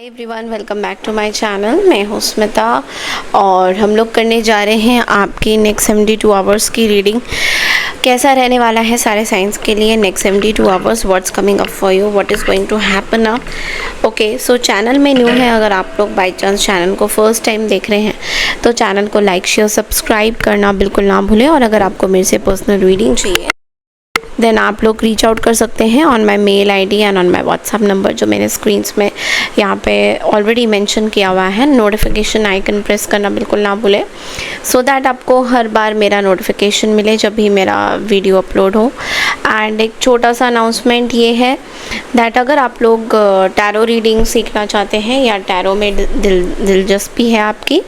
Hi everyone, welcome back to my channel. मैं हूँ स्मिता और हम लोग करने जा रहे हैं आपकी नेक्स्ट 72 आवर्स की रीडिंग। कैसा रहने वाला है सारे साइंस के लिए next 72 hours, what's coming up for you, what is going to happen up. Okay, so channel में न्यू है, अगर आप लोग बाई चांस चैनल को फर्स्ट टाइम देख रहे हैं तो चैनल को लाइक शेयर सब्सक्राइब करना बिल्कुल ना भूलें। और अगर आपको मेरे से पर्सनल रीडिंग चाहिए देन आप लोग रीच आउट कर सकते हैं on my mail ID and on my WhatsApp number, जो मैंने स्क्रीन्स में यहाँ पे ऑलरेडी मेंशन किया हुआ है। नोटिफिकेशन आइकन प्रेस करना बिल्कुल ना भूलें सो दैट आपको हर बार मेरा नोटिफिकेशन मिले जब भी मेरा वीडियो अपलोड हो। एंड एक छोटा सा अनाउंसमेंट ये है दैट अगर आप लोग टैरो रीडिंग सीखना चाहते हैं या टैरो में दिलचस्पी है आपकी,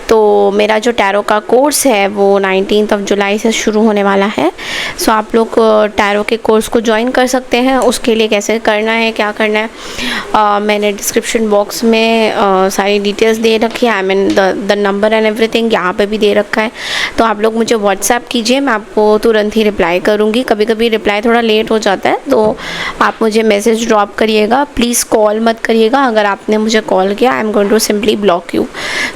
तो मेरा जो टैरो का कोर्स है वो 19 जुलाई से शुरू होने वाला है। सो आप लोग टैरो के कोर्स को ज्वाइन कर सकते हैं। उसके लिए कैसे करना है, क्या करना है, मैंने डिस्क्रिप्शन बॉक्स में सारी डिटेल्स दे रखी है। I mean the number and everything यहाँ पे भी दे रखा है। तो आप लोग मुझे व्हाट्सएप कीजिए, मैं आपको तुरंत ही रिप्लाई करूँगी। कभी कभी रिप्लाई थोड़ा लेट हो जाता है तो आप मुझे मैसेज ड्रॉप करिएगा। प्लीज़ कॉल मत करिएगा, अगर आपने मुझे कॉल किया I am going to simply block you.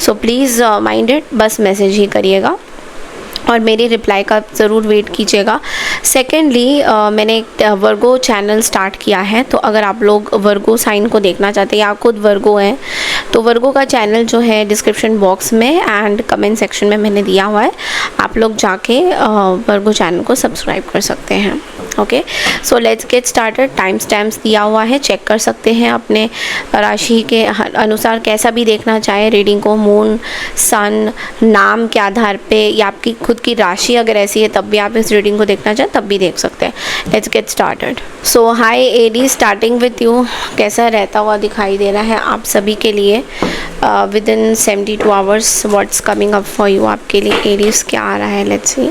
So please mind it, बस मैसेज ही करिएगा और मेरी रिप्लाई का ज़रूर वेट कीजिएगा। सेकेंडली मैंने एक वर्गो चैनल स्टार्ट किया है, तो अगर आप लोग वर्गो साइन को देखना चाहते हैं या खुद वर्गो हैं तो वर्गो का चैनल जो है डिस्क्रिप्शन बॉक्स में एंड कमेंट सेक्शन में मैंने दिया हुआ है। आप लोग जाके वर्गो चैनल को सब्सक्राइब कर सकते हैं। Okay, so let's get started. Time stamps दिया हुआ है, चेक कर सकते हैं अपने राशि के अनुसार, कैसा भी देखना चाहे रीडिंग को, मून, सन, नाम के आधार पे या आपकी खुद की राशि अगर ऐसी है तब भी आप इस रीडिंग को देखना चाहें तब भी देख सकते हैं। Let's get started. So hi एडी, स्टार्टिंग विथ यू। कैसा रहता हुआ दिखाई दे रहा है आप सभी के लिए with in 72 hours, what's coming up for you. आपके लिए एडीज क्या आ रहा है, लेट्स सी।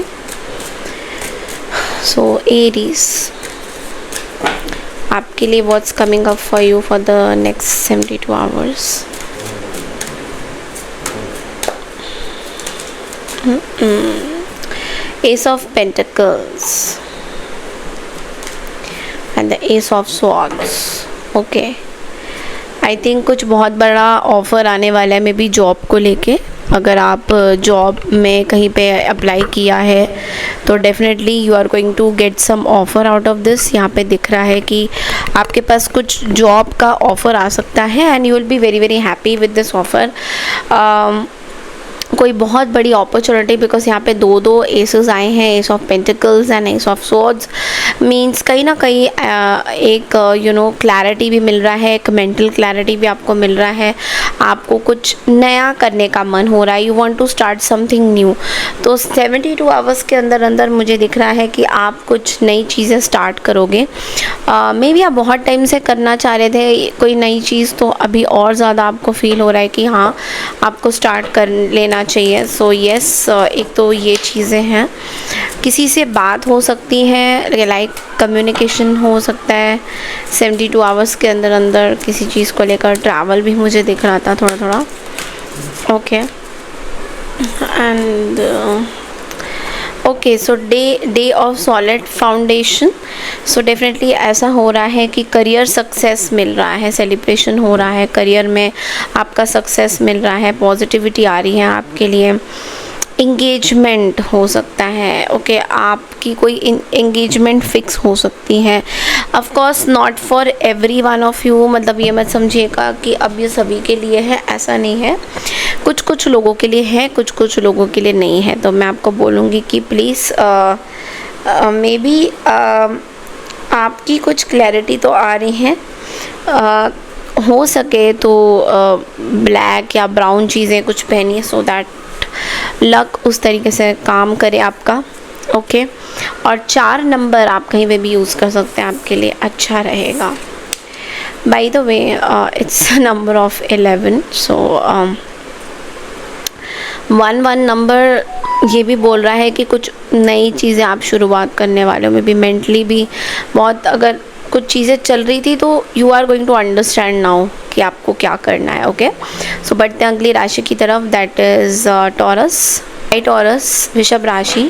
सो एडीज आपके लिए what's coming up for you for the next 72 hours. Ace of Pentacles and the Ace of Swords. Okay, I think कुछ बहुत बड़ा ऑफ़र आने वाला है, मे बी जॉब को लेके। अगर आप जॉब में कहीं पे अप्लाई किया है तो definitely you are going to get some offer out of this. यहाँ पे दिख रहा है कि आपके पास कुछ जॉब का ऑफ़र आ सकता है and you will be very very happy with this offer. कोई बहुत बड़ी अपॉर्चुनिटी, बिकॉज यहाँ पे दो एसेस आए हैं, S of pentacles and S of swords. Means कहीं ना कहीं एक क्लैरिटी भी मिल रहा है, एक मेंटल क्लैरिटी भी आपको मिल रहा है। आपको कुछ नया करने का मन हो रहा है, you want to start something new. तो 72 आवर्स के अंदर अंदर मुझे दिख रहा है कि आप कुछ नई चीज़ें स्टार्ट करोगे। मे बी आप बहुत टाइम से करना चाह रहे थे कोई नई चीज़, तो अभी और ज़्यादा आपको फील हो रहा है कि हाँ आपको स्टार्ट कर लेना चाहिए। सो यस, एक तो ये चीज़ें हैं। किसी से बात हो सकती है, लाइक कम्युनिकेशन हो सकता है 72 आवर्स के अंदर अंदर किसी चीज़ को लेकर। ट्रैवल भी मुझे दिख रहा था थोड़ा थोड़ा। Okay, and okay, so day of solid foundation. So definitely ऐसा हो रहा है कि करियर सक्सेस मिल रहा है, सेलिब्रेशन हो रहा है, करियर में आपका सक्सेस मिल रहा है, पॉजिटिविटी आ रही है आपके लिए। इंगेजमेंट हो सकता है। ओके, आपकी कोई एंगेजमेंट फिक्स हो सकती है। Of course not for every one of you, मतलब ये मत समझिएगा कि अब ये सभी के लिए है, ऐसा नहीं है। कुछ कुछ लोगों के लिए है, कुछ कुछ लोगों के लिए नहीं है। तो मैं आपको बोलूँगी कि प्लीज़ मे बी आपकी कुछ क्लैरिटी तो आ रही है। हो सके तो ब्लैक या ब्राउन चीज़ें कुछ पहनिए सो दैट लक उस तरीके से काम करे आपका। ओके, और 4 नंबर आप कहीं पे भी यूज़ कर सकते हैं, आपके लिए अच्छा रहेगा। By the way it's number of 11। So 1 number ये भी बोल रहा है कि कुछ नई चीज़ें आप शुरुआत करने वाले हो। में भी मेंटली भी बहुत, अगर कुछ चीज़ें चल रही थी तो you are going to understand now कि आपको क्या करना है। ओके, सो बढ़ते हैं अगली राशि की तरफ, दैट इज़ टॉरस। टॉरस वृषभ राशि।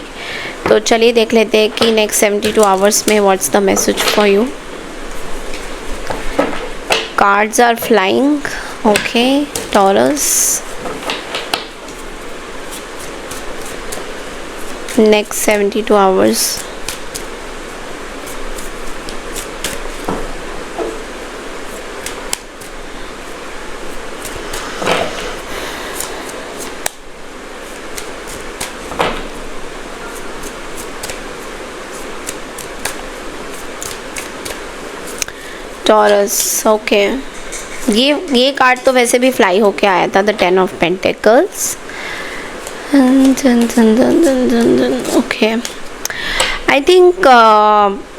तो चलिए देख लेते हैं कि नेक्स्ट 72 आवर्स में what's the message for you. Cards are flying. Okay taurus, next 72 hours. Taurus, okay. ये कार्ड तो वैसे भी फ्लाई होके आया था, the 10 of pentacles. Okay, I think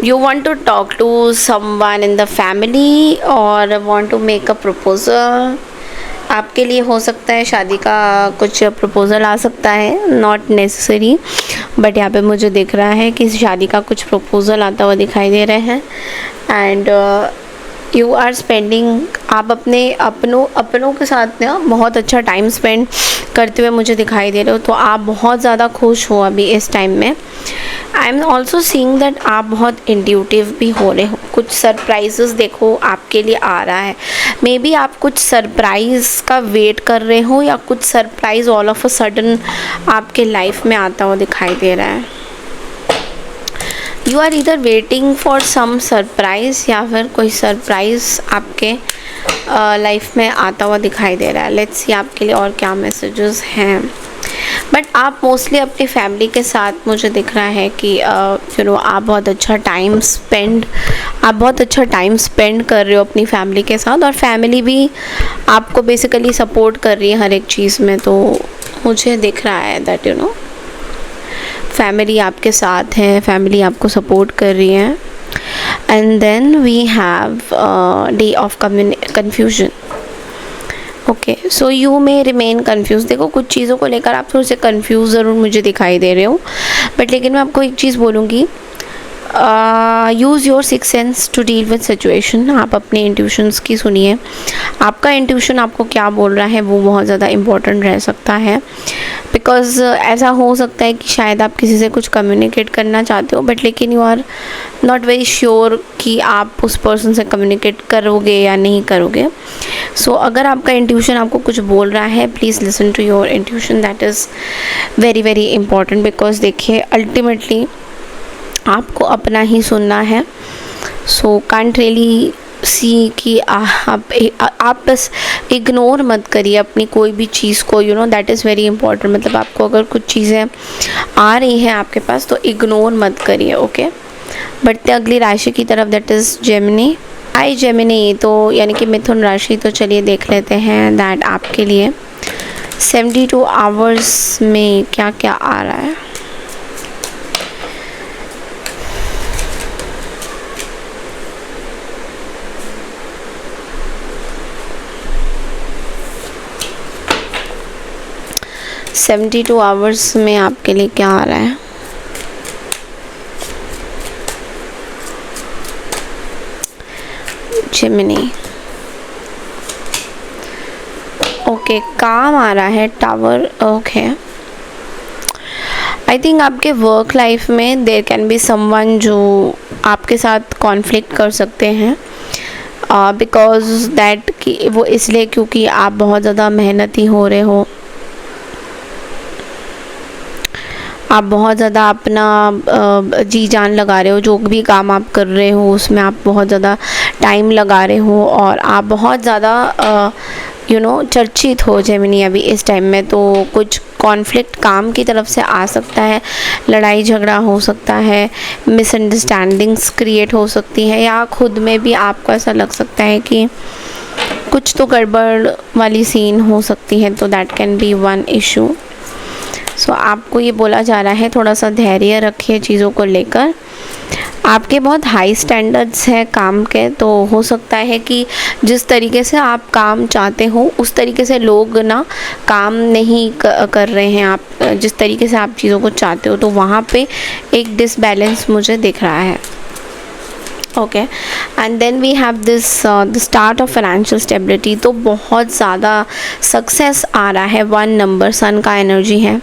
you want to talk to someone in the family or want to make a proposal। आपके लिए हो सकता है शादी का कुछ प्रपोज़ल आ सकता है, नॉट नेसेसरी, बट यहाँ पे मुझे दिख रहा है कि शादी का कुछ प्रपोज़ल आता हुआ दिखाई दे रहे हैं। एंड यू आर स्पेंडिंग, आप अपने अपनों के साथ ना बहुत अच्छा टाइम स्पेंड करते हुए मुझे दिखाई दे रहे हो, तो आप बहुत ज़्यादा खुश हो अभी इस टाइम में। I am also seeing that आप बहुत इंट्यूटिव भी हो रहे हो। कुछ सरप्राइजेस देखो आपके लिए आ रहा है, मे बी आप कुछ सरप्राइज़ का वेट कर रहे हो या कुछ surprise all of a sudden आपके लाइफ में आता हुआ दिखाई दे रहा है। यू आर इधर वेटिंग फॉर सम सरप्राइज़ या फिर कोई सरप्राइज़ आपके लाइफ में आता हुआ दिखाई दे रहा है। लेट्स सी आपके लिए और क्या मैसेजेस हैं। बट आप मोस्टली अपनी फैमिली के साथ मुझे दिख रहा है कि आप बहुत अच्छा टाइम स्पेंड कर रहे हो अपनी फैमिली के साथ, और फैमिली भी आपको बेसिकली सपोर्ट कर रही है हर एक चीज़ में। तो मुझे दिख रहा है दैट फैमिली आपके साथ है, फैमिली आपको सपोर्ट कर रही है। And then we have day of confusion. Okay, so you may remain confuse. देखो कुछ चीज़ों को लेकर आप थोड़े से कन्फ्यूज ज़रूर मुझे दिखाई दे रहे हो, बट लेकिन मैं आपको एक चीज़ बोलूँगी, use your six sense to deal with situation. आप अपने इंट्यूशंस की सुनिए, आपका इंट्यूशन आपको क्या बोल रहा है वो बहुत ज़्यादा इम्पोर्टेंट रह सकता है। बिकॉज़ ऐसा हो सकता है कि शायद आप किसी से कुछ कम्युनिकेट करना चाहते हो, बट लेकिन you are not very sure कि आप उस पर्सन से कम्युनिकेट करोगे या नहीं करोगे। सो अगर आपका इंट्यूशन आपको कुछ बोल रहा है, please listen to your intuition, that is very very important. Because देखिए अल्टीमेटली आपको अपना ही सुनना है। सो कांट रियली सी कि आप बस इग्नोर मत करिए अपनी कोई भी चीज़ को, दैट इज़ वेरी इंपॉर्टेंट। मतलब आपको अगर कुछ चीज़ें आ रही हैं आपके पास तो इग्नोर मत करिए। ओके, बढ़ते अगली राशि की तरफ, दैट इज़ जेमिनी। जेमिनी तो यानी कि मिथुन राशि। तो चलिए देख लेते हैं दैट आपके लिए 72 आवर्स में क्या क्या आ रहा है। सेवेंटी 72 आवर्स में आपके लिए क्या आ रहा है। जेमिनी, ओके, काम आ रहा है, टावर। ओके, आई थिंक आपके वर्क लाइफ में देयर कैन बी समवन जो आपके साथ कॉन्फ्लिक्ट कर सकते हैं, बिकॉज दैट कि वो इसलिए क्योंकि आप बहुत ज़्यादा मेहनती हो रहे हो, आप बहुत ज़्यादा अपना जी जान लगा रहे हो, जो भी काम आप कर रहे हो उसमें आप बहुत ज़्यादा टाइम लगा रहे हो, और आप बहुत ज़्यादा चर्चित हो जेमिनी अभी इस टाइम में। तो कुछ कॉन्फ्लिक्ट काम की तरफ से आ सकता है, लड़ाई झगड़ा हो सकता है, मिसअंडरस्टैंडिंग्स क्रिएट हो सकती है, या खुद में भी आपको ऐसा लग सकता है कि कुछ तो गड़बड़ वाली सीन हो सकती है। तो that can be one issue. So आपको ये बोला जा रहा है थोड़ा सा धैर्य रखिए चीज़ों को लेकर। आपके बहुत हाई स्टैंडर्ड्स हैं काम के, तो हो सकता है कि जिस तरीके से आप काम चाहते हो उस तरीके से लोग ना काम नहीं कर रहे हैं, आप जिस तरीके से आप चीज़ों को चाहते हो, तो वहाँ पे एक डिसबैलेंस मुझे दिख रहा है। Okay, and then we have this the start of financial stability. तो बहुत ज़्यादा सक्सेस आ रहा है, 1 नंबर सन का एनर्जी है।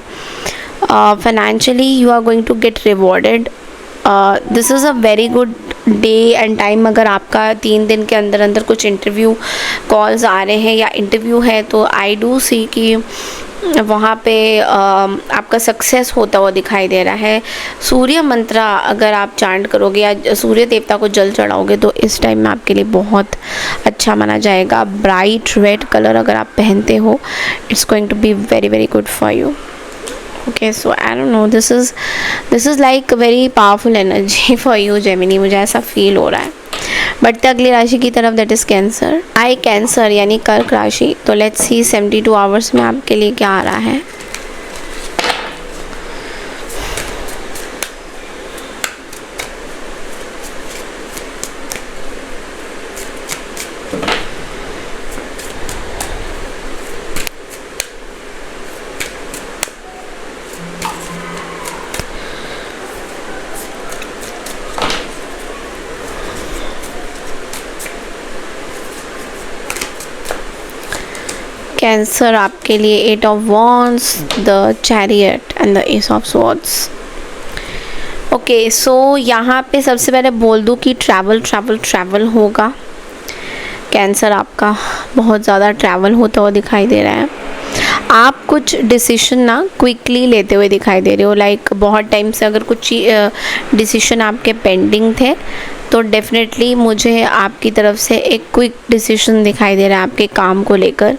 Financially you are going to get rewarded. This is a very good day and time अगर आपका 3 दिन के अंदर अंदर कुछ इंटरव्यू कॉल्स आ रहे हैं या इंटरव्यू है, तो आई डू सी कि वहाँ पे आपका सक्सेस होता हुआ दिखाई दे रहा है। सूर्य मंत्रा अगर आप चांट करोगे या सूर्य देवता को जल चढ़ाओगे तो इस टाइम में आपके लिए बहुत अच्छा माना जाएगा। ब्राइट रेड कलर अगर आप पहनते हो, it's going to be very very good for you. Okay, so I don't know, this is like very powerful energy for you Gemini, मुझे ऐसा फील हो रहा है। बढ़ते अगली राशि की तरफ, that is cancer. I cancer यानी कर्क राशि। तो लेट्स सी 72 आवर्स में आपके लिए क्या आ रहा है। कैंसर आपके लिए 8 of wands, the chariot and the ace of swords. Okay, so यहाँ पे सबसे पहले बोल दूँ कि ट्रैवल होगा। कैंसर आपका बहुत ज़्यादा ट्रैवल होता हुआ दिखाई दे रहा है। आप कुछ डिसीजन ना क्विकली लेते हुए दिखाई दे रहे हो, लाइक बहुत टाइम से अगर कुछ डिसीजन आपके पेंडिंग थे तो डेफिनेटली मुझे आपकी तरफ से एक क्विक डिसीजन दिखाई दे रहा है आपके काम को लेकर।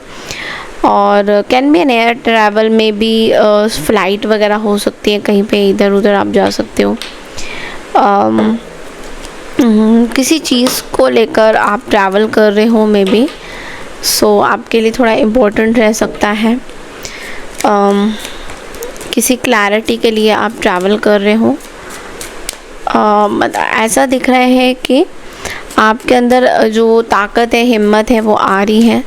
और can be an air travel में भी फ़्लाइट वगैरह हो सकती है, कहीं पे इधर उधर आप जा सकते हो। किसी चीज़ को लेकर आप ट्रैवल कर रहे हो मे बी, सो आपके लिए थोड़ा इम्पोर्टेंट रह सकता है। किसी क्लैरिटी के लिए आप ट्रैवल कर रहे हो। ऐसा दिख रहा है कि आपके अंदर जो ताकत है, हिम्मत है, वो आ रही है।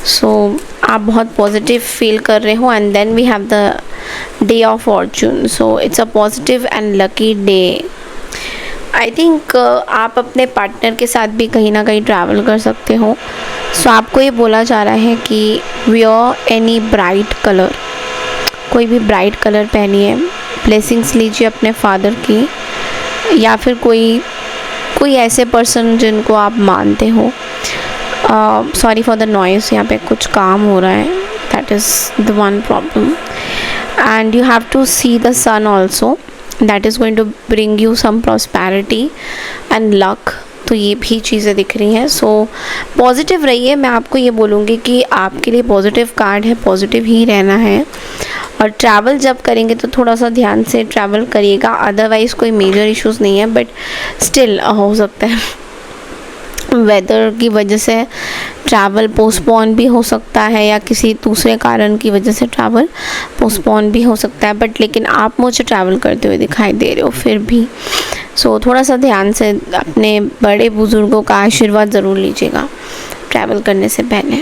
सो आप बहुत पॉजिटिव फील कर रहे हो। And then we have the day of fortune, so it's a positive and lucky day. I think आप अपने पार्टनर के साथ भी कहीं ना कहीं ट्रैवल कर सकते हो। सो आपको ये बोला जा रहा है कि वियर एनी ब्राइट कलर, कोई भी ब्राइट कलर पहनिए। ब्लेसिंग्स लीजिए अपने फादर की, या फिर कोई ऐसे पर्सन जिनको आप मानते हो। सॉरी फॉर द नॉइस, यहाँ पे कुछ काम हो रहा है, that is the one problem. And you have to see the sun also, that is going to bring you some prosperity and luck. तो ये भी चीज़ें दिख रही हैं। सो पॉजिटिव रहिए। मैं आपको ये बोलूँगी कि आपके लिए पॉजिटिव कार्ड है, पॉजिटिव ही रहना है। और ट्रैवल जब करेंगे तो थोड़ा सा ध्यान से ट्रैवल करिएगा, अदरवाइज़ कोई मेजर इश्यूज़ नहीं है, बट स्टिल हो सकता है वेदर की वजह से ट्रैवल पोस्टपोन भी हो सकता है, या किसी दूसरे कारण की वजह से ट्रैवल पोस्टपोन भी हो सकता है। बट लेकिन आप मुझे ट्रैवल करते हुए दिखाई दे रहे हो फिर भी। सो थोड़ा सा ध्यान से अपने बड़े बुज़ुर्गों का आशीर्वाद ज़रूर लीजिएगा ट्रैवल करने से पहले।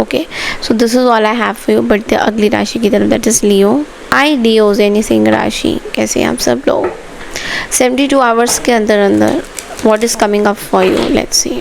Okay, so this is all I have for you. बढ़ते अगली राशि की तरफ, that is Leo. I Leos यानी सिंह राशि। कैसे हैं आप सब लोग? 72 आवर्स के अंदर अंदर what is coming up for you? Let's see.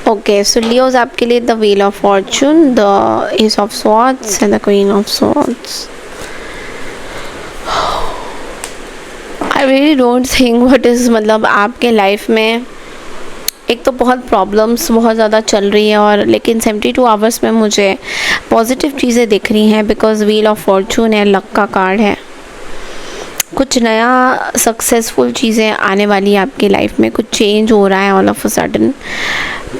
Okay, so Leo's आपके लिए the Wheel of Fortune, the Ace of Swords and the Queen of Swords. I really don't think what is, मतलब आपके life में एक तो बहुत problems बहुत ज़्यादा चल रही है, और लेकिन 72 आवर्स में मुझे पॉजिटिव चीज़ें दिख रही हैं, बिकॉज व्हील ऑफ फॉर्चून है, लक का कार्ड है। कुछ नया सक्सेसफुल चीज़ें आने वाली है आपकी लाइफ में, कुछ चेंज हो रहा है all of a sudden.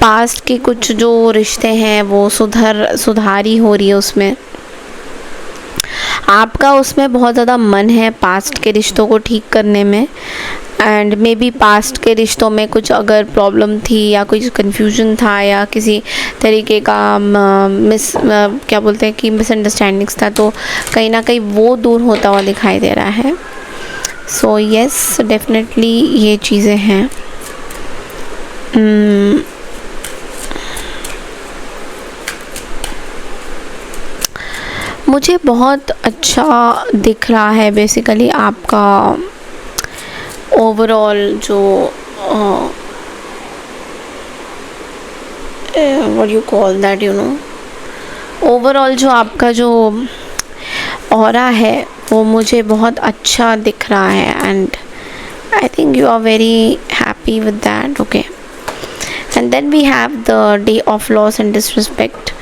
Past के कुछ जो रिश्ते हैं वो सुधारी हो रही है, उसमें आपका उसमें बहुत ज़्यादा मन है पास्ट के रिश्तों को ठीक करने में। एंड मे बी पास्ट के रिश्तों में कुछ अगर प्रॉब्लम थी या कुछ कन्फ्यूजन था या किसी तरीके का क्या बोलते हैं कि मिसअंडरस्टैंडिंग्स था, तो कहीं ना कहीं वो दूर होता हुआ दिखाई दे रहा है। सो येस, डेफिनेटली ये चीज़ें हैं। मुझे बहुत अच्छा दिख रहा है बेसिकली आपका ओवरऑल जो what you call that, you know, overall जो आपका जो ऑरा है वो मुझे बहुत अच्छा दिख रहा है and I think you are very happy with that. Okay, and then we have the day of loss and disrespect.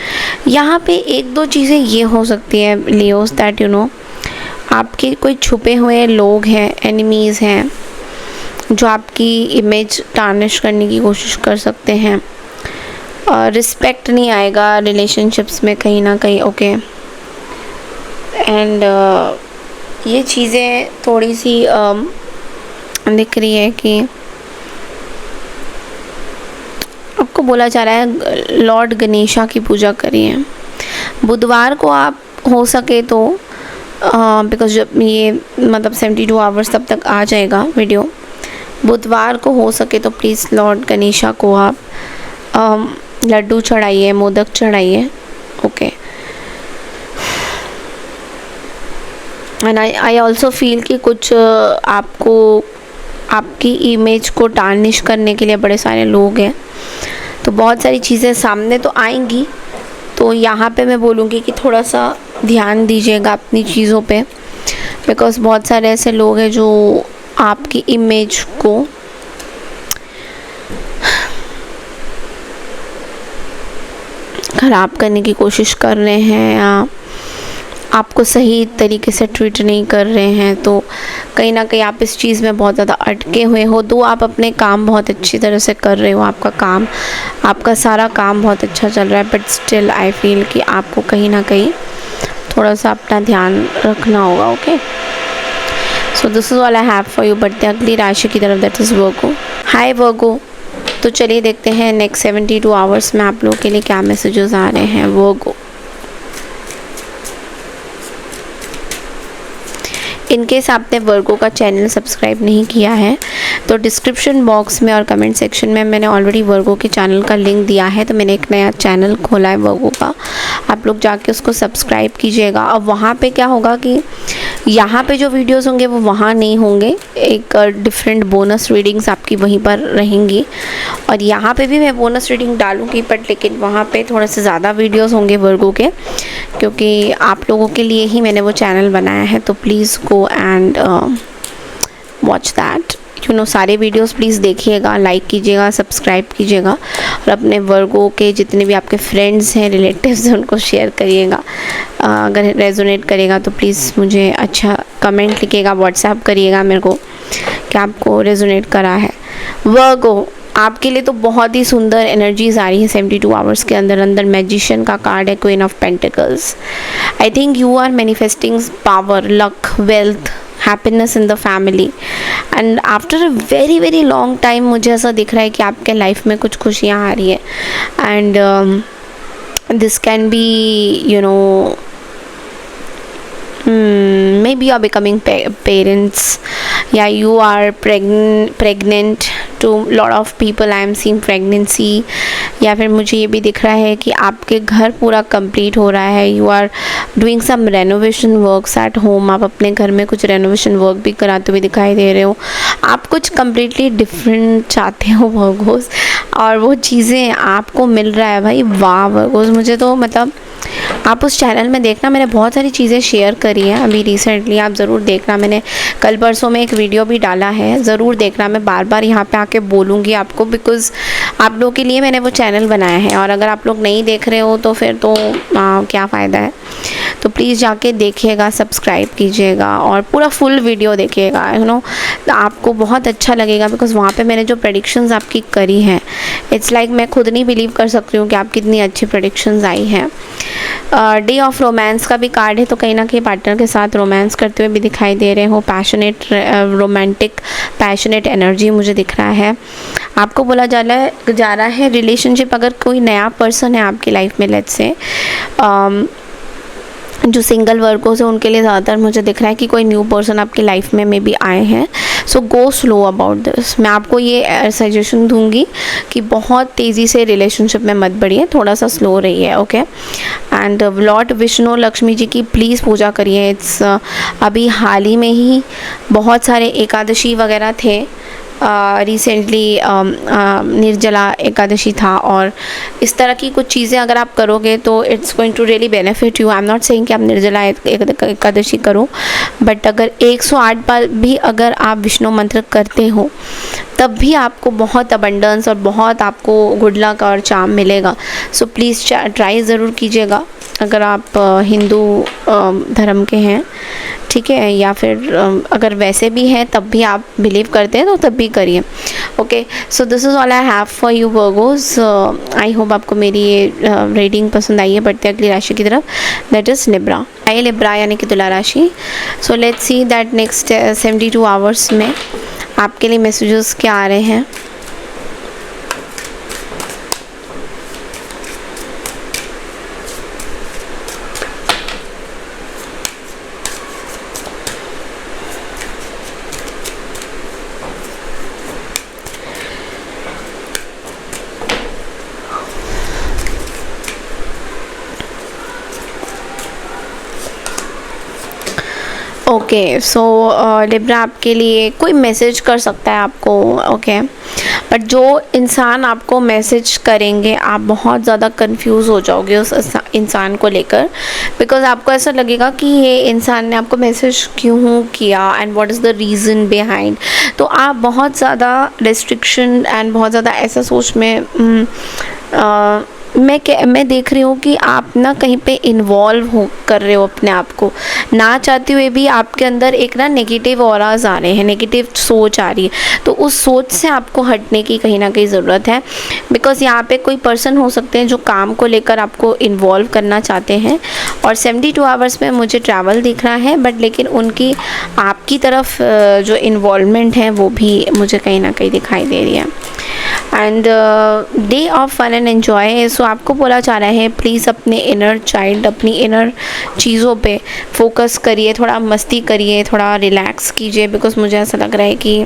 यहाँ पे एक दो चीज़ें ये हो सकती है लियोस, दैट यू नो आपके कोई छुपे हुए लोग हैं, एनिमीज़ हैं, जो आपकी इमेज टार्निश करने की कोशिश कर सकते हैं. रिस्पेक्ट नहीं आएगा रिलेशनशिप्स में कहीं ना कहीं. ओके, एंड ये चीज़ें थोड़ी सी दिख रही है कि आपको बोला जा रहा है लॉर्ड गणेशा की पूजा करिए. बुधवार को आप हो सके तो बिकॉज जब ये मतलब 72 आवर्स तब तक आ जाएगा वीडियो, बुधवार को हो सके तो प्लीज़ लॉर्ड गणेशा को आप लड्डू चढ़ाइए, मोदक चढ़ाइए. Okay, and I also feel कि कुछ आपको आपकी इमेज को टार्निश करने के लिए बड़े सारे लोग हैं, तो बहुत सारी चीज़ें सामने तो आएंगी. तो यहाँ पे मैं बोलूँगी कि थोड़ा सा ध्यान दीजिएगा अपनी चीज़ों पे, बिकॉज़ बहुत सारे ऐसे लोग हैं जो आपकी इमेज को ख़राब करने की कोशिश कर रहे हैं या आपको सही तरीके से ट्रीट नहीं कर रहे हैं. तो कहीं ना कहीं आप इस चीज़ में बहुत ज़्यादा अटके हुए हो. तो आप अपने काम बहुत अच्छी तरह से कर रहे हो, आपका सारा काम बहुत अच्छा चल रहा है, बट स्टिल आई फील कि आपको कहीं ना कहीं थोड़ा सा अपना ध्यान रखना होगा. Okay, so this is all I have for you. बढ़ते अगली राशि की तरफ, दैट इज़ वर्गो. हाय वर्गो. तो चलिए देखते हैं नेक्स्ट 72 आवर्स में आप लोगों के लिए क्या मैसेजेस आ रहे हैं. वर्गो, इनकेस आपने वर्गो का चैनल सब्सक्राइब नहीं किया है तो डिस्क्रिप्शन बॉक्स में और कमेंट सेक्शन में मैंने ऑलरेडी वर्गो के चैनल का लिंक दिया है. तो मैंने एक नया चैनल खोला है वर्गो का, आप लोग जाके उसको सब्सक्राइब कीजिएगा. और वहाँ पे क्या होगा कि यहाँ पे जो वीडियोस होंगे वो वहाँ नहीं होंगे, एक डिफरेंट बोनस रीडिंग्स आपकी वहीं पर रहेंगी. और यहाँ पे भी मैं बोनस रीडिंग डालूँगी, बट लेकिन वहाँ पे थोड़े से ज़्यादा वीडियोस होंगे वर्गो के, क्योंकि आप लोगों के लिए ही मैंने वो चैनल बनाया है. तो please go and watch that, you know. सारे वीडियोस प्लीज़ देखिएगा, लाइक कीजिएगा, सब्सक्राइब कीजिएगा और अपने वर्गो के जितने भी आपके फ्रेंड्स हैं, रिलेटिव्स हैं, उनको शेयर करिएगा. अगर रेजोनेट करेगा तो प्लीज़ मुझे अच्छा कमेंट लिखिएगा, व्हाट्सएप करिएगा मेरे को कि आपको रेजोनेट करा है. वर्गो, आपके लिए तो बहुत ही सुंदर एनर्जीज आ रही है 72 आवर्स के अंदर. मैजिशियन का कार्ड है, queen of pentacles. I think you are manifesting power, luck, wealth, happiness in the family. And after a very very long time मुझे ऐसा दिख रहा है कि आपके लाइफ में कुछ खुशियाँ आ रही है. And this can be, you know, maybe you are becoming parents, yeah, you are pregnant. to lot of people I am seeing pregnancy. या फिर मुझे ये भी दिख रहा है कि आपके घर पूरा कंप्लीट हो रहा है. You are doing some renovation works at home. आप अपने घर में कुछ रेनोवेशन वर्क भी कराते हुए दिखाई दे रहे हो. आप कुछ कम्प्लीटली डिफरेंट चाहते हो वर्गोस, और वो चीज़ें आपको मिल रहा है. भाई वाह वर्गोस, मुझे तो मतलब आप उस चैनल में देखना, मैंने बहुत सारी चीज़ें शेयर करी हैं अभी रिसेंटली, आप ज़रूर देखना. मैंने कल परसों में एक वीडियो भी डाला है, ज़रूर देखना. मैं बार बार यहाँ पे आके बोलूँगी आपको, बिकॉज़ आप लोगों के लिए मैंने वो चैनल बनाया है. और अगर आप लोग नहीं देख रहे हो तो फिर तो क्या फ़ायदा है. तो प्लीज़ जाके देखिएगा, सब्सक्राइब कीजिएगा और पूरा फुल वीडियो देखिएगा, यू नो. आपको बहुत अच्छा लगेगा, बिकॉज़ वहाँ पे मैंने जो प्रेडिक्शंस आपकी करी हैं, इट्स लाइक मैं खुद नहीं बिलीव कर सकती हूँ कि आप कितनी अच्छी प्रेडिक्शंस आई हैं. डे ऑफ रोमांस का भी कार्ड है, तो कहीं ना कहीं पार्टनर के साथ रोमांस करते हुए भी दिखाई दे रहे हो. पैशनेट, रोमांटिक पैशनेट एनर्जी मुझे दिख रहा है. आपको बोला जा रहा है रिलेशनशिप, अगर कोई नया पर्सन है आपकी लाइफ में, लेट्स से जो सिंगल वर्कर्स हैं उनके लिए ज़्यादातर मुझे दिख रहा है कि कोई न्यू पर्सन आपकी लाइफ में भी आए हैं। सो गो स्लो अबाउट दिस। मैं आपको ये सजेशन दूंगी कि बहुत तेज़ी से रिलेशनशिप में मत बढ़िए, थोड़ा सा स्लो रहिए, okay. And lord Vishnu Lakshmi ji की प्लीज़ पूजा करिए। इट्स अभी हाल ही में ही बहुत सारे एकादशी वगैरह थे, रिसेंटली निर्जला एकादशी था, और इस तरह की कुछ चीज़ें अगर आप करोगे तो it's going to really benefit you. I am not saying कि आप निर्जला एकादशी करो, बट अगर 108 बार भी अगर आप विष्णु मंत्र करते हो तब भी आपको बहुत अबंडेंस और बहुत आपको गुड लक और चार्म मिलेगा। सो प्लीज़ ट्राई ज़रूर कीजिएगा अगर आप हिंदू धर्म के हैं, ठीक है, या फिर अगर वैसे भी हैं तब भी आप बिलीव करते हैं तो तब भी करिए, okay. So this is all I have for you Virgo's. I hope आपको मेरी ये रीडिंग पसंद आई है। बढ़ते अगली राशि की तरफ, दैट इज़ लिब्रा। लिब्रा यानी कि तुला राशि। So let's see that next 72 hours में आपके लिए मैसेजेस क्या आ रहे हैं। ओके, सो लिब्रा आपके लिए कोई मैसेज कर सकता है आपको, ओके, बट जो इंसान आपको मैसेज करेंगे आप बहुत ज़्यादा कंफ्यूज हो जाओगे उस इंसान को लेकर, बिकॉज आपको ऐसा लगेगा कि ये इंसान ने आपको मैसेज क्यों किया and what is the reason behind. तो आप बहुत ज़्यादा रेस्ट्रिक्शन एंड बहुत ज़्यादा ऐसा सोच में मैं देख रही हूँ कि आप ना कहीं पे इन्वॉल्व हो कर रहे हो अपने आप को, ना चाहते हुए भी आपके अंदर एक ना नेगेटिव ऑराज आ रहे हैं, नेगेटिव सोच आ रही है। तो उस सोच से आपको हटने की कहीं ना कहीं ज़रूरत है, बिकॉज़ यहाँ पे कोई पर्सन हो सकते हैं जो काम को लेकर आपको इन्वॉल्व करना चाहते हैं, और 72 आवर्स में मुझे ट्रैवल दिख रहा है, बट लेकिन उनकी आपकी तरफ जो इन्वॉल्वमेंट है वो भी मुझे कहीं ना कहीं दिखाई दे रही है। And day of fun and enjoy. So आपको बोला जा रहा है प्लीज़ अपने इनर चाइल्ड, अपनी इनर चीज़ों पे फोकस करिए, थोड़ा मस्ती करिए, थोड़ा रिलैक्स कीजिए, बिकॉज मुझे ऐसा लग रहा है कि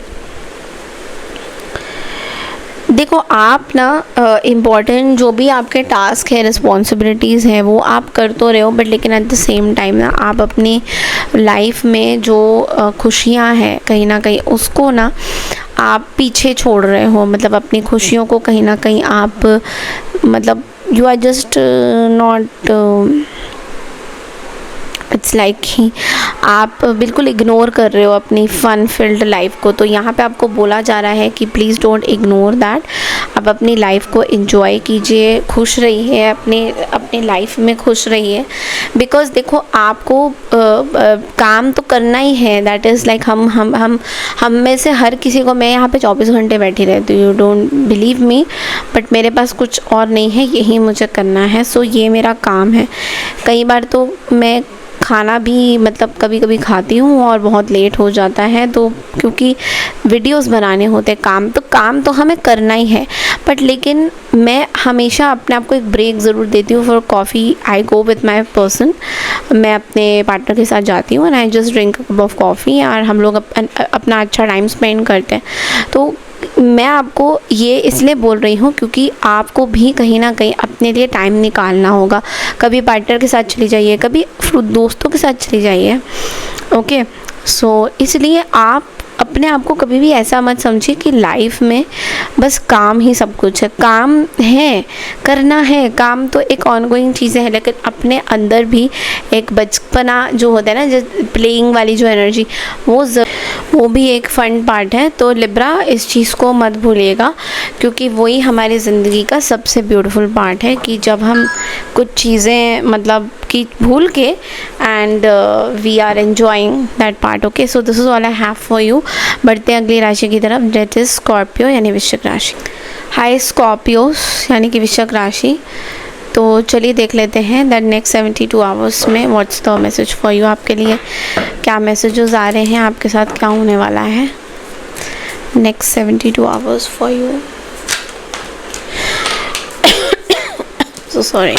देखो आप ना इम्पॉर्टेंट जो भी आपके टास्क है, रिस्पॉन्सिबिलिटीज़ हैं, वो आप कर तो रहे हो, बट लेकिन एट द सेम टाइम ना आप अपनी लाइफ में जो खुशियाँ हैं कहीं ना कहीं उसको ना आप पीछे छोड़ रहे हो। मतलब अपनी खुशियों को कहीं ना कहीं आप मतलब you are just not, it's like कि आप बिल्कुल इग्नोर कर रहे हो अपनी फ़न फिल्ड लाइफ को। तो यहाँ पे आपको बोला जा रहा है कि प्लीज़ डोंट इग्नोर दैट, आप अपनी लाइफ को एंजॉय कीजिए, खुश रहिए, अपने लाइफ में खुश रहिए, बिकॉज़ देखो आपको काम तो करना ही है। दैट इज़ लाइक हम में से हर किसी को, मैं यहाँ पे 24 घंटे बैठी रहती हूँ, you don't believe me, but मेरे पास कुछ और नहीं है, यही मुझे करना है। सो ये मेरा काम है। कई बार तो मैं खाना भी मतलब कभी कभी खाती हूँ और बहुत लेट हो जाता है, तो क्योंकि वीडियोस बनाने होते हैं, काम तो हमें करना ही है, बट लेकिन मैं हमेशा अपने आप को एक ब्रेक ज़रूर देती हूँ। For coffee I go with my person, मैं अपने पार्टनर के साथ जाती हूँ and I just drink cup of coffee, और हम लोग अपना अच्छा टाइम स्पेंड करते हैं। तो मैं आपको ये इसलिए बोल रही हूँ क्योंकि आपको भी कहीं ना कहीं अपने लिए टाइम निकालना होगा। कभी पार्टनर के साथ चली जाइए, कभी दोस्तों के साथ चली जाइए, ओके। सो इसलिए आप अपने आप को कभी भी ऐसा मत समझिए कि लाइफ में बस काम ही सब कुछ है। काम है, करना है, काम तो एक ऑनगोइंग चीज़ें हैं, लेकिन अपने अंदर भी एक बचपना जो होता है ना, जो प्लेइंग वाली जो एनर्जी, वो भी एक फन पार्ट है। तो लिब्रा इस चीज़ को मत भूलिएगा, क्योंकि वही हमारी ज़िंदगी का सबसे ब्यूटीफुल पार्ट है कि जब हम कुछ चीज़ें मतलब कि भूल के and we are enjoying that part, okay. So this is all I have for you. बढ़ते हैं अगली राशि की तरफ, दैट इज़ स्कॉर्पियो यानी वृश्चिक राशि। हाय स्कॉर्पियोस यानी कि वृश्चिक राशि। तो चलिए देख लेते हैं दैट नेक्स्ट 72 आवर्स में what's the message for you. आपके लिए क्या मैसेजेस आ रहे हैं, आपके साथ क्या होने वाला है next 72 hours for you. So sorry.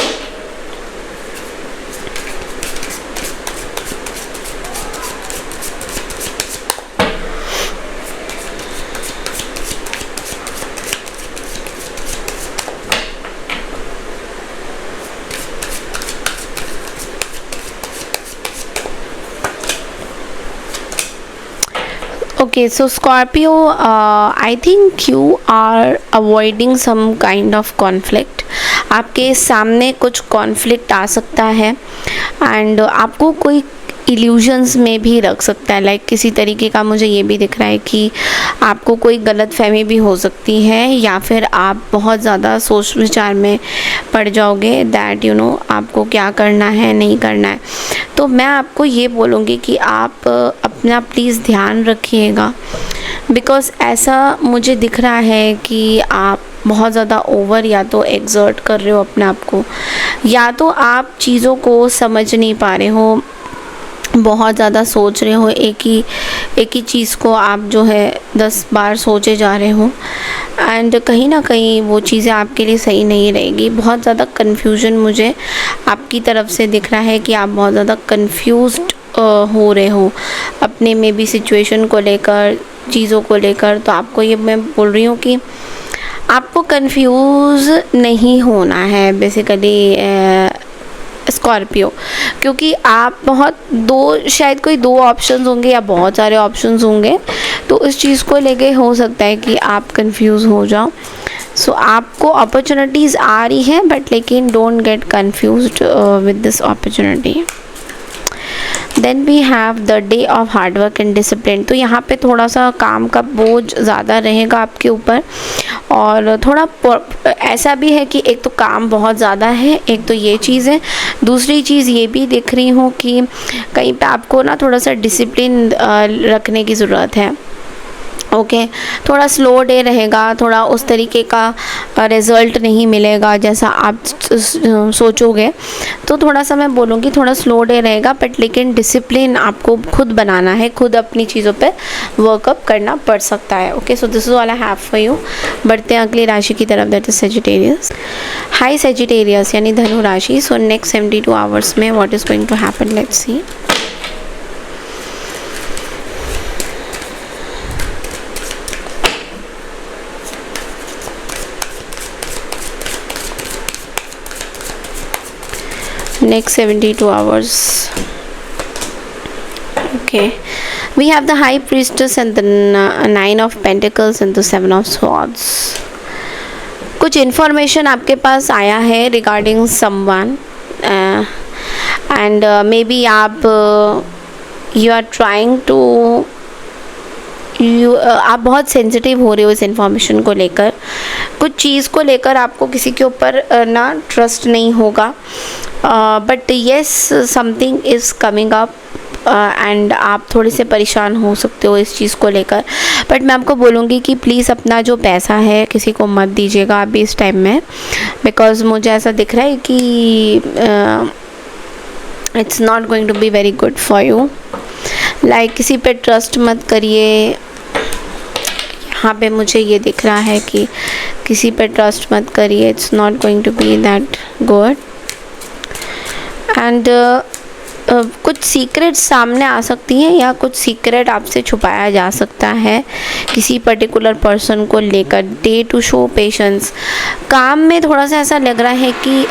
Okay, so Scorpio, I think you are avoiding some kind of conflict. आपके सामने कुछ कॉन्फ्लिक्ट आ सकता है एंड आपको कोई इल्यूजन्स में भी रख सकता है। लाइक किसी तरीके का मुझे ये भी दिख रहा है कि आपको कोई गलत फहमी भी हो सकती है, या फिर आप बहुत ज़्यादा सोच विचार में पड़ जाओगे दैट यू नो आपको क्या करना है नहीं करना है। तो मैं आपको ये बोलूँगी कि आप अपना प्लीज़ ध्यान रखिएगा, बिकॉज़ ऐसा मुझे दिख रहा है कि आप बहुत ज़्यादा ओवर या तो एक्सर्ट कर रहे हो अपने आप को, या तो आप चीज़ों को समझ नहीं पा रहे हो, बहुत ज़्यादा सोच रहे हो, एक ही चीज़ को आप जो है 10 बार सोचे जा रहे हो एंड कहीं ना कहीं वो चीज़ें आपके लिए सही नहीं रहेगी। बहुत ज़्यादा कन्फ्यूजन मुझे आपकी तरफ से दिख रहा है कि आप बहुत ज़्यादा कन्फ्यूज्ड हो रहे हो अपने में भी सिचुएशन को लेकर, चीज़ों को लेकर। तो आपको ये मैं बोल रही हूँ कि आपको कंफ्यूज नहीं होना है बेसिकली स्कॉर्पियो, क्योंकि आप शायद कोई दो ऑप्शंस होंगे या बहुत सारे ऑप्शंस होंगे, तो इस चीज़ को लेके हो सकता है कि आप कंफ्यूज हो जाओ। सो आपको अपॉर्चुनिटीज़ आ रही हैं, बट लेकिन don't get confused with this opportunity. Then we have the day of hard work and discipline. तो यहाँ पे थोड़ा सा काम का बोझ ज़्यादा रहेगा आपके ऊपर, और थोड़ा ऐसा भी है कि एक तो काम बहुत ज़्यादा है, एक तो ये चीज़ है। दूसरी चीज़ ये भी दिख रही हूँ कि कहीं पे आपको ना थोड़ा सा डिसिप्लिन रखने की ज़रूरत है। ओके, थोड़ा स्लो डे रहेगा, थोड़ा उस तरीके का रिज़ल्ट नहीं मिलेगा जैसा आप सोचोगे। तो थोड़ा सा मैं बोलूँगी थोड़ा स्लो डे रहेगा, बट लेकिन डिसिप्लिन आपको खुद बनाना है, खुद अपनी चीज़ों पे वर्कअप करना पड़ सकता है। Okay, so this is all I have for you. बढ़ते हैं अगली राशि की तरफ, that is Sagittarius. High Sagittarius यानी धनु राशि। सो नेक्स्ट 72 आवर्स में what is going to happen, let's see. Next 72 hours. Okay, we have the High Priestess and the Nine of Pentacles and the Seven of Swords. कुछ information आपके पास आया है regarding someone and may be आप you are trying to आप बहुत sensitive हो रहे हो इस इन्फॉर्मेशन को लेकर। कुछ चीज़ को लेकर आपको किसी के ऊपर ना ट्रस्ट नहीं होगा, but yes something is coming up and आप थोड़े से परेशान हो सकते हो इस चीज़ को लेकर। बट मैं आपको बोलूँगी कि प्लीज़ अपना जो पैसा है किसी को मत दीजिएगा अभी इस टाइम में, बिकॉज़ मुझे ऐसा दिख रहा है कि it's not going to be very good for you. Like किसी पे ट्रस्ट मत करिए। यहाँ पे मुझे ये दिख रहा है कि किसी पे ट्रस्ट मत करिए, it's not going to be that good. And कुछ सीक्रेट सामने आ सकती हैं, या कुछ सीक्रेट आपसे छुपाया जा सकता है किसी पर्टिकुलर पर्सन को लेकर। Day to show patience. काम में थोड़ा सा ऐसा लग रहा है कि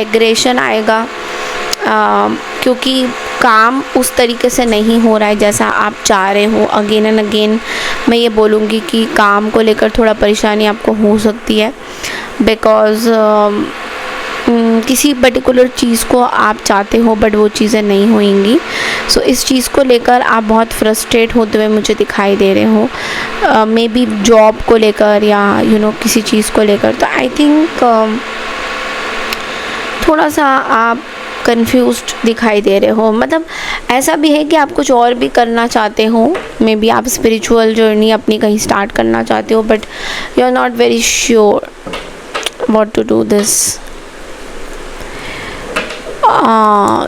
एग्रेशन आएगा, क्योंकि काम उस तरीके से नहीं हो रहा है जैसा आप चाह रहे हो। अगेन एंड अगेन मैं ये बोलूँगी कि काम को लेकर थोड़ा परेशानी आपको हो सकती है, बिकॉज़ किसी पर्टिकुलर चीज़ को आप चाहते हो बट वो चीज़ें नहीं होंगी। सो इस चीज़ को लेकर आप बहुत फ्रस्ट्रेट होते हुए मुझे दिखाई दे रहे हो, मे बी जॉब को लेकर या यू नो किसी चीज़ को लेकर। तो आई थिंक थोड़ा सा आप कंफ्यूज्ड दिखाई दे रहे हो। मतलब ऐसा भी है कि आप कुछ और भी करना चाहते हो, मे बी आप स्पिरिचुअल जर्नी अपनी कहीं स्टार्ट करना चाहते हो, but you are not very sure what to do this.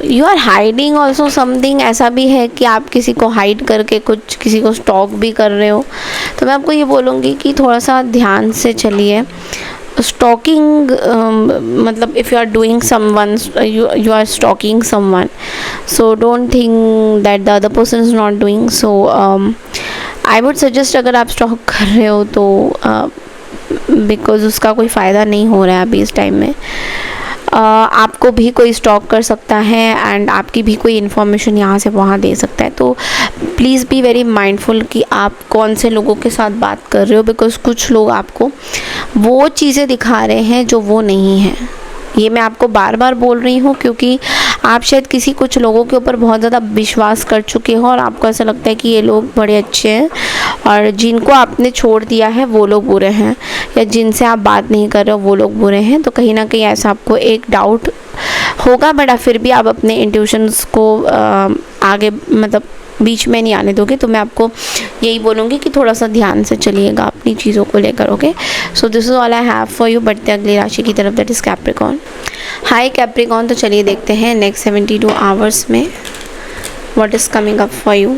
You are hiding also something. ऐसा भी है कि आप किसी को हाइड करके कुछ किसी को स्टॉक भी कर रहे हो। तो मैं आपको ये बोलूँगी कि थोड़ा सा ध्यान से चलिए। स्टॉकिंग मतलब if you are doing someone, you are stalking someone, so don't think that the other person is not doing so. I would suggest अगर आप स्टॉक कर रहे हो तो बिकॉज़ उसका कोई फ़ायदा नहीं हो रहा है अभी इस टाइम में। आपको भी कोई स्टॉक कर सकता है एंड आपकी भी कोई इन्फॉर्मेशन यहाँ से वहाँ दे सकता है। तो प्लीज़ बी वेरी माइंडफुल कि आप कौन से लोगों के साथ बात कर रहे हो, बिकॉज़ कुछ लोग आपको वो चीज़ें दिखा रहे हैं जो वो नहीं है। ये मैं आपको बार बार बोल रही हूँ क्योंकि आप शायद किसी कुछ लोगों के ऊपर बहुत ज़्यादा विश्वास कर चुके हो और आपको ऐसा लगता है कि ये लोग बड़े अच्छे हैं और जिनको आपने छोड़ दिया है वो लोग बुरे हैं, या जिनसे आप बात नहीं कर रहे हो वो लोग बुरे हैं। तो कहीं ना कहीं ऐसा आपको एक डाउट होगा, बट फिर भी आप अपने इंट्यूशंस को आगे मतलब बीच में नहीं आने दोगे। तो मैं आपको यही बोलूँगी कि थोड़ा सा ध्यान से चलिएगा अपनी चीज़ों को लेकर। Okay, so this is all I have for you. बढ़ते अगली राशि की तरफ, that is Capricorn. Hi Capricorn, तो चलिए देखते हैं नेक्स्ट 72 आवर्स में what is coming up for you.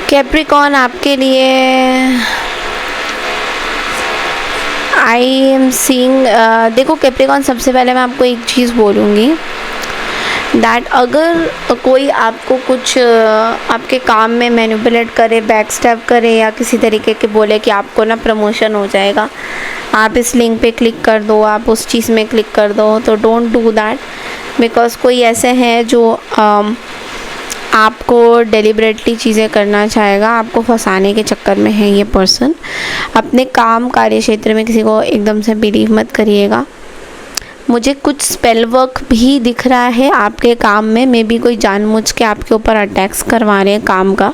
Capricorn आपके लिए आई एम सीइंग, देखो कैप्रिकॉर्न, सबसे पहले मैं आपको एक चीज़ बोलूँगी दैट अगर कोई आपको कुछ आपके काम में मैनिपुलेट करे, बैक स्टेप करे या किसी तरीके के बोले कि आपको ना प्रमोशन हो जाएगा, आप इस लिंक पे क्लिक कर दो, आप उस चीज़ में क्लिक कर दो, तो डोंट डू दैट। बिकॉज़ कोई ऐसे हैं जो आपको डेलिबरेटली चीज़ें करना चाहेगा, आपको फंसाने के चक्कर में है ये पर्सन। अपने काम कार्य क्षेत्र में किसी को एकदम से बिलीव मत करिएगा। मुझे कुछ स्पेल वर्क भी दिख रहा है आपके काम में, मे बी कोई जानबूझ के आपके ऊपर अटैक्स करवा रहे हैं काम का।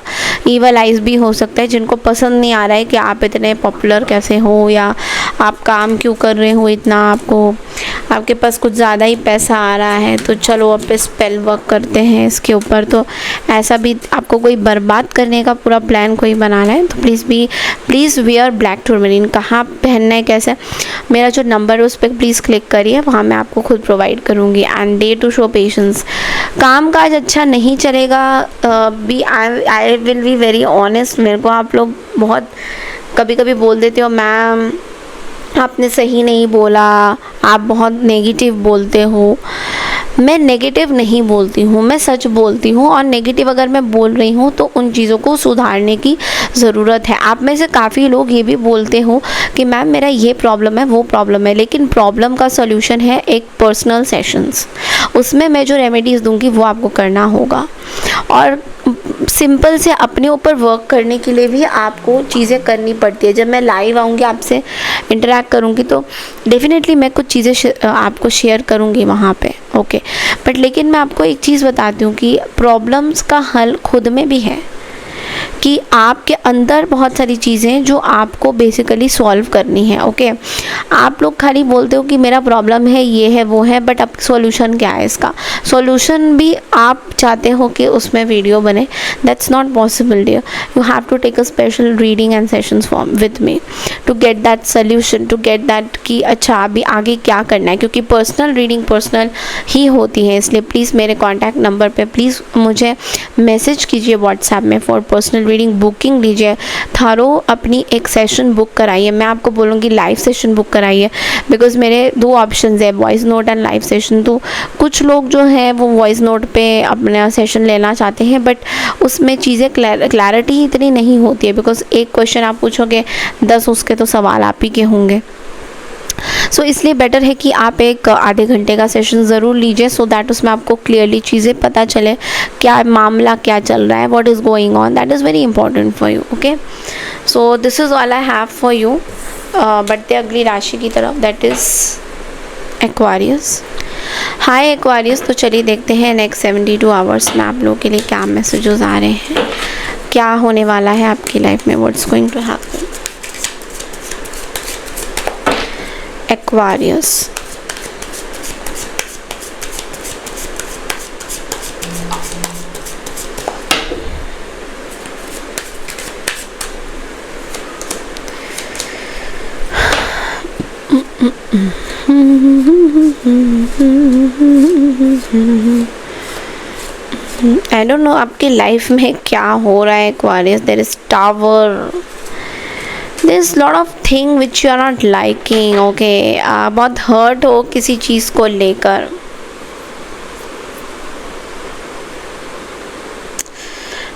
ईवल आइज भी हो सकता है, जिनको पसंद नहीं आ रहा है कि आप इतने पॉपुलर कैसे हो या आप काम क्यों कर रहे हो इतना, आपके पास कुछ ज़्यादा ही पैसा आ रहा है तो चलो अब स्पेल वर्क करते हैं इसके ऊपर। तो ऐसा भी आपको कोई बर्बाद करने का पूरा प्लान कोई बना रहा है, तो प्लीज़ वियर ब्लैक टूरमेलिन। कहाँ पहनना है, कैसे, मेरा जो नंबर है उस पर प्लीज़ क्लिक करिए, वहाँ मैं आपको खुद प्रोवाइड करूँगी। And day to show patience. काम काज अच्छा नहीं चलेगा, I will be very honest. मेरे को आप लोग बहुत कभी कभी बोल देते हो मैम आपने सही नहीं बोला, आप बहुत नेगेटिव बोलते हो। मैं नेगेटिव नहीं बोलती हूँ, मैं सच बोलती हूँ, और नेगेटिव अगर मैं बोल रही हूँ तो उन चीज़ों को सुधारने की ज़रूरत है। आप में से काफ़ी लोग ये भी बोलते हो कि मैम मेरा ये प्रॉब्लम है, वो प्रॉब्लम है, लेकिन प्रॉब्लम का सॉल्यूशन है एक पर्सनल सेशंस। उसमें मैं जो रेमेडीज़ दूंगी वो आपको करना होगा, और सिंपल से अपने ऊपर वर्क करने के लिए भी आपको चीज़ें करनी पड़ती है। जब मैं लाइव आऊँगी, आपसे इंटरेक्ट करूँगी, तो डेफिनेटली मैं कुछ चीज़ें आपको शेयर करूँगी वहाँ पे। ओके, बट लेकिन मैं आपको एक चीज़ बताती हूँ कि प्रॉब्लम्स का हल खुद में भी है, कि आपके अंदर बहुत सारी चीज़ें जो आपको बेसिकली सॉल्व करनी है। ओके, आप लोग खाली बोलते हो कि मेरा प्रॉब्लम है, ये है, वो है, बट अब सॉल्यूशन क्या है इसका? सॉल्यूशन भी आप चाहते हो कि उसमें वीडियो बने, that's not possible dear. You have to take a special reading and sessions form with me to get that solution, to get that कि अच्छा अभी आगे क्या करना है, क्योंकि पर्सनल रीडिंग पर्सनल ही होती है। इसलिए प्लीज़ मेरे कॉन्टैक्ट नंबर पे प्लीज़ मुझे मैसेज कीजिए व्हाट्सएप में फॉर पर्सनल रीडिंग, बुकिंग लीजिए, थारो अपनी एक सेशन बुक कराइए। मैं आपको बोलूँगी लाइव सेशन बुक कराइए, बिकॉज मेरे दो ऑप्शंस है, voice note and live session. तो कुछ लोग जो हैं वो वॉइस नोट पे अपना सेशन लेना चाहते हैं, बट उसमें चीज़ें क्लैरिटी इतनी नहीं होती है, बिकॉज एक क्वेश्चन आप पूछोगे 10 उसके तो सवाल आप ही के होंगे। सो इसलिए बेटर है कि आप एक आधे घंटे का सेशन ज़रूर लीजिए, सो दैट उसमें आपको क्लियरली चीज़ें पता चले, क्या मामला क्या चल रहा है, what is going on, that is very important for you. Okay, so this is all I have for you. बढ़ते अगली राशि की तरफ, that is Aquarius. Hi Aquarius, तो चलिए देखते हैं नेक्स्ट 72 आवर्स में आप लोगों के लिए क्या मैसेजेस आ रहे हैं, क्या होने वाला है आपकी लाइफ में, what's going to happen. Aquarius. I don't know आपकी लाइफ में क्या हो रहा है Aquarius. There is tower, this lot of thing which you are not liking, okay. बहुत हर्ट हो किसी चीज़ को लेकर,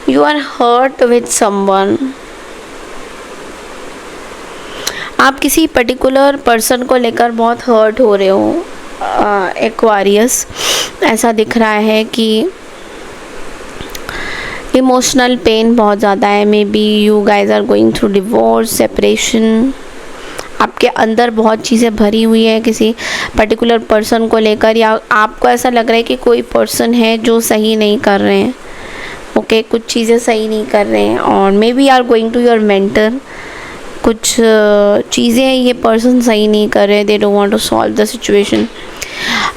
you are hurt with someone. आप किसी पर्टिकुलर पर्सन को लेकर बहुत हर्ट हो रहे हो। एक्वारियस, ऐसा दिख रहा है कि इमोशनल पेन बहुत ज़्यादा है। Maybe you guys are going through divorce, separation. आपके अंदर बहुत चीज़ें भरी हुई है किसी पर्टिकुलर पर्सन को लेकर, या आपको ऐसा लग रहा है कि कोई पर्सन है जो सही नहीं कर रहे हैं, ओके कुछ चीज़ें सही नहीं कर रहे हैं। और maybe are going to your mentor, कुछ चीज़ें ये पर्सन सही नहीं कर रहे, they don't want to solve the situation.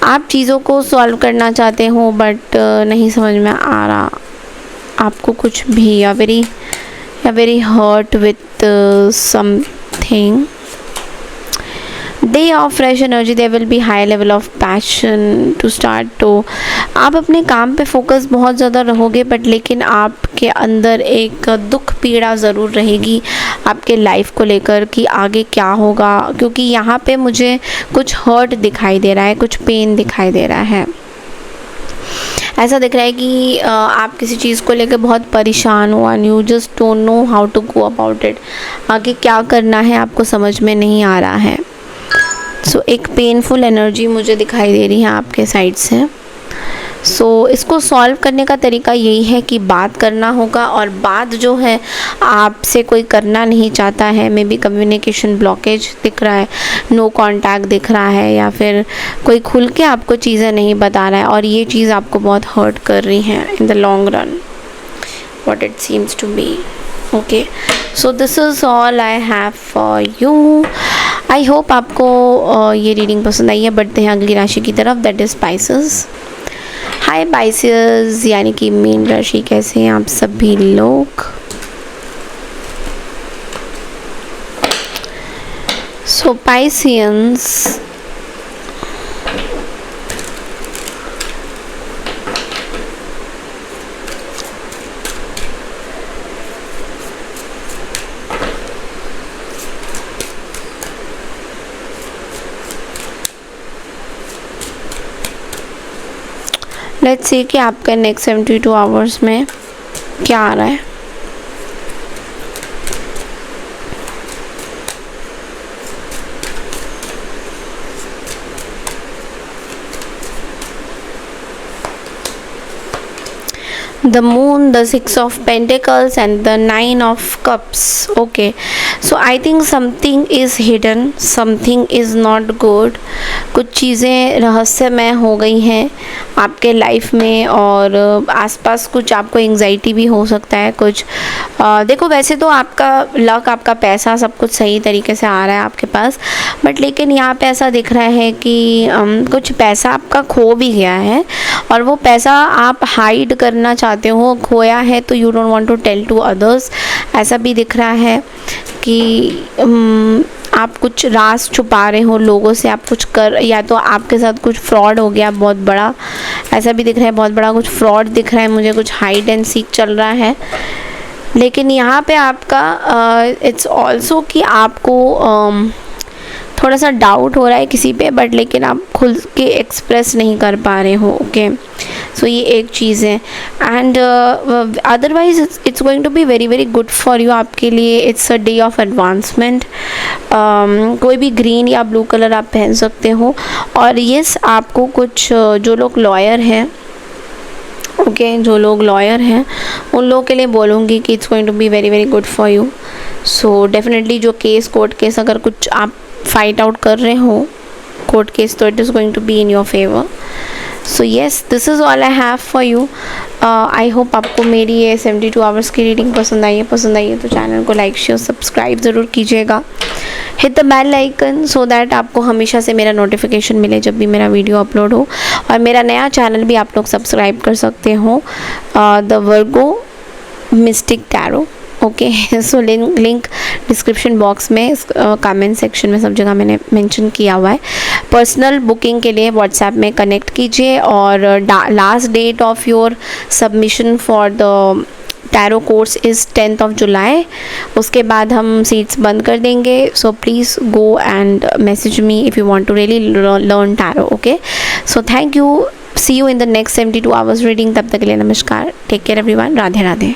आप चीज़ों को सॉल्व करना चाहते हो बट नहीं समझ में आ रहा आपको कुछ भी, या very hurt with something. Day of fresh energy, there will be high level of passion to start. तो आप अपने काम पे फोकस बहुत ज़्यादा रहोगे बट लेकिन आपके अंदर एक दुख पीड़ा ज़रूर रहेगी आपके लाइफ को लेकर कि आगे क्या होगा, क्योंकि यहाँ पे मुझे कुछ हर्ट दिखाई दे रहा है, कुछ पेन दिखाई दे रहा है। ऐसा दिख रहा है कि आप किसी चीज़ को लेकर बहुत परेशान हो and you just don't know how to go about it. आगे क्या करना है आपको समझ में नहीं आ रहा है। सो एक पेनफुल एनर्जी मुझे दिखाई दे रही है आपके साइड से। सो इसको सॉल्व करने का तरीका यही है कि बात करना होगा, और बात जो है आपसे कोई करना नहीं चाहता है। मे बी कम्युनिकेशन ब्लॉकेज दिख रहा है, नो कांटेक्ट दिख रहा है, या फिर कोई खुल के आपको चीज़ें नहीं बता रहा है और ये चीज़ आपको बहुत हर्ट कर रही है in the long run, what it seems to be. Okay, so this is all I have for you. I hope आपको ये रीडिंग पसंद आई है। बढ़ते हैं अगली राशि की तरफ, that is spices. Hi Pisces, यानी कि मीन राशि, कैसे हैं आप सभी लोग। सो पाइसियंस, लेट्स सी कि आपका नेक्स्ट 72 आवर्स में क्या आ रहा है। The moon, the 6 of pentacles and the 9 of cups. Okay, so I think something is hidden, something is not good. कुछ चीज़ें रहस्यमय हो गई हैं आपके लाइफ में, और आसपास कुछ आपको एंग्जाइटी भी हो सकता है कुछ। देखो वैसे तो आपका लक, आपका पैसा, सब कुछ सही तरीके से आ रहा है आपके पास, बट लेकिन यहाँ पे ऐसा दिख रहा है कि कुछ पैसा आपका खो भी गया है और वो पैसा आप हाइड करना चाहते हो, खोया है तो you don't want to tell to others. ऐसा भी दिख रहा है कि आप कुछ राज छुपा रहे हो लोगों से, आप कुछ कर, या तो आपके साथ कुछ फ्रॉड हो गया बहुत बड़ा, ऐसा भी दिख रहा है, बहुत बड़ा कुछ फ्रॉड दिख रहा है मुझे, कुछ हाइड एंड सीक चल रहा है। लेकिन यहाँ पे आपका इट्स ऑल्सो कि आपको थोड़ा सा डाउट हो रहा है किसी पे, बट लेकिन आप खुल के एक्सप्रेस नहीं कर पा रहे हो। ओके, सो ये एक चीज़ है। And otherwise it's going to be very very good for you, आपके लिए it's a day of advancement. कोई भी ग्रीन या ब्लू कलर आप पहन सकते हो। और यस, आपको कुछ जो लोग लॉयर हैं, ओके, जो लोग लॉयर हैं उन लोगों के लिए बोलूँगी कि it's going to be very very good for you. So definitely जो केस, कोर्ट केस, अगर कुछ आप फाइट आउट कर रहे हो कोर्ट केस, तो it is going to be in your favour. So yes, this is all I have for you. I hope आपको मेरी ये 72 आवर्स की रीडिंग पसंद आई है तो चैनल को लाइक शेयर सब्सक्राइब ज़रूर कीजिएगा। Hit the bell icon so that आपको हमेशा से मेरा नोटिफिकेशन मिले जब भी मेरा वीडियो अपलोड हो। और मेरा नया चैनल भी आप लोग सब्सक्राइब कर सकते हो, the Virgo mistake tarot. Okay, so link description box में, कमेंट सेक्शन में, सब जगह मैंने मेंशन किया हुआ है। पर्सनल बुकिंग के लिए व्हाट्सएप में कनेक्ट कीजिए, और last date of your submission for the tarot course is 10th of July. उसके बाद हम सीट्स बंद कर देंगे. So please go and message me if you want to really learn tarot. Okay, so thank you. See you in the next 72 hours reading. तब तक के लिए नमस्कार. Take care everyone. Radhe Radhe.